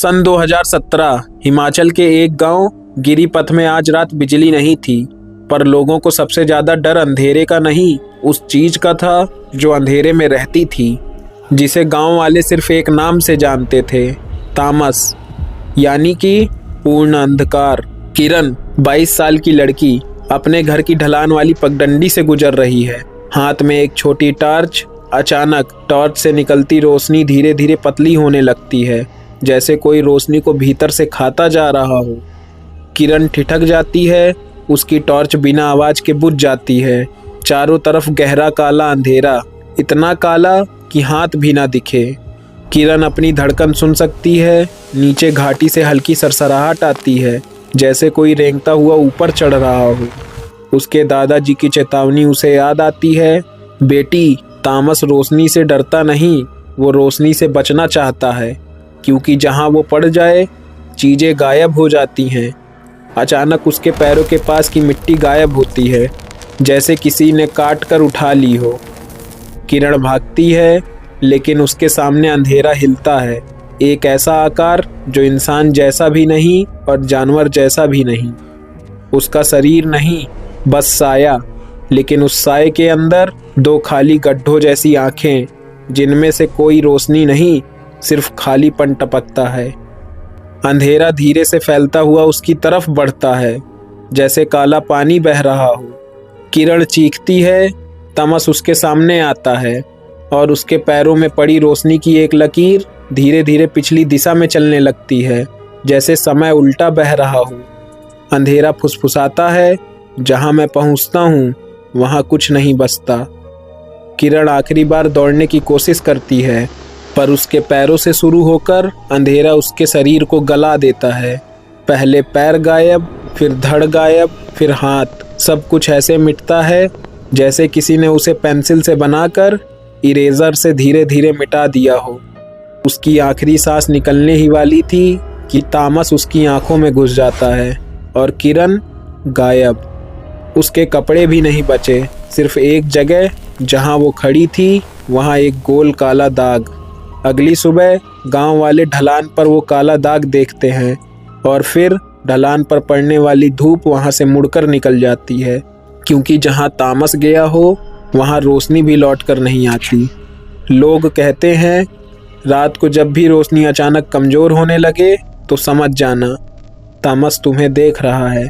सन 2017 हिमाचल के एक गांव गिरिपथ में आज रात बिजली नहीं थी, पर लोगों को सबसे ज्यादा डर अंधेरे का नहीं, उस चीज का था जो अंधेरे में रहती थी, जिसे गांव वाले सिर्फ एक नाम से जानते थे, तामस, यानी कि पूर्ण अंधकार। किरण 22 साल की लड़की अपने घर की ढलान वाली पगडंडी से गुजर रही है, हाथ में एक छोटी टॉर्च। अचानक टॉर्च से निकलती रोशनी धीरे धीरे पतली होने लगती है, जैसे कोई रोशनी को भीतर से खाता जा रहा हो। किरण ठिठक जाती है, उसकी टॉर्च बिना आवाज के बुझ जाती है। चारों तरफ गहरा काला अंधेरा, इतना काला कि हाथ भी ना दिखे। किरण अपनी धड़कन सुन सकती है, नीचे घाटी से हल्की सरसराहट आती है, जैसे कोई रेंगता हुआ ऊपर चढ़ रहा हो। उसके दादाजी की चेतावनी उसे याद आती है, बेटी, तामस रोशनी से डरता नहीं, वो रोशनी से बचना चाहता है, क्योंकि जहाँ वो पड़ जाए चीज़ें गायब हो जाती हैं। अचानक उसके पैरों के पास की मिट्टी गायब होती है, जैसे किसी ने काट कर उठा ली हो। किरण भागती है, लेकिन उसके सामने अंधेरा हिलता है, एक ऐसा आकार जो इंसान जैसा भी नहीं और जानवर जैसा भी नहीं। उसका शरीर नहीं, बस साया, लेकिन उस साए के अंदर दो खाली गड्ढों जैसी आंखें, जिनमें से कोई रोशनी नहीं, सिर्फ खालीपन टपकता है। अंधेरा धीरे से फैलता हुआ उसकी तरफ बढ़ता है, जैसे काला पानी बह रहा हो। किरण चीखती है, तामस उसके सामने आता है और उसके पैरों में पड़ी रोशनी की एक लकीर धीरे धीरे पिछली दिशा में चलने लगती है, जैसे समय उल्टा बह रहा हो। अंधेरा फुसफुसाता है, जहां मैं पहुंचता हूं वहां कुछ नहीं बचता। किरण आखिरी बार दौड़ने की कोशिश करती है, पर उसके पैरों से शुरू होकर अंधेरा उसके शरीर को गला देता है। पहले पैर गायब, फिर धड़ गायब, फिर हाथ, सब कुछ ऐसे मिटता है जैसे किसी ने उसे पेंसिल से बनाकर इरेजर से धीरे धीरे मिटा दिया हो। उसकी आखिरी सांस निकलने ही वाली थी कि तामस उसकी आंखों में घुस जाता है और किरण गायब। उसके कपड़े भी नहीं बचे, सिर्फ एक जगह जहां वो खड़ी थी वहां एक गोल काला दाग। अगली सुबह गांव वाले ढलान पर वो काला दाग देखते हैं और फिर ढलान पर पड़ने वाली धूप वहां से मुड़कर निकल जाती है, क्योंकि जहां तामस गया हो वहां रोशनी भी लौट कर नहीं आती। लोग कहते हैं, रात को जब भी रोशनी अचानक कमजोर होने लगे तो समझ जाना, तामस तुम्हें देख रहा है।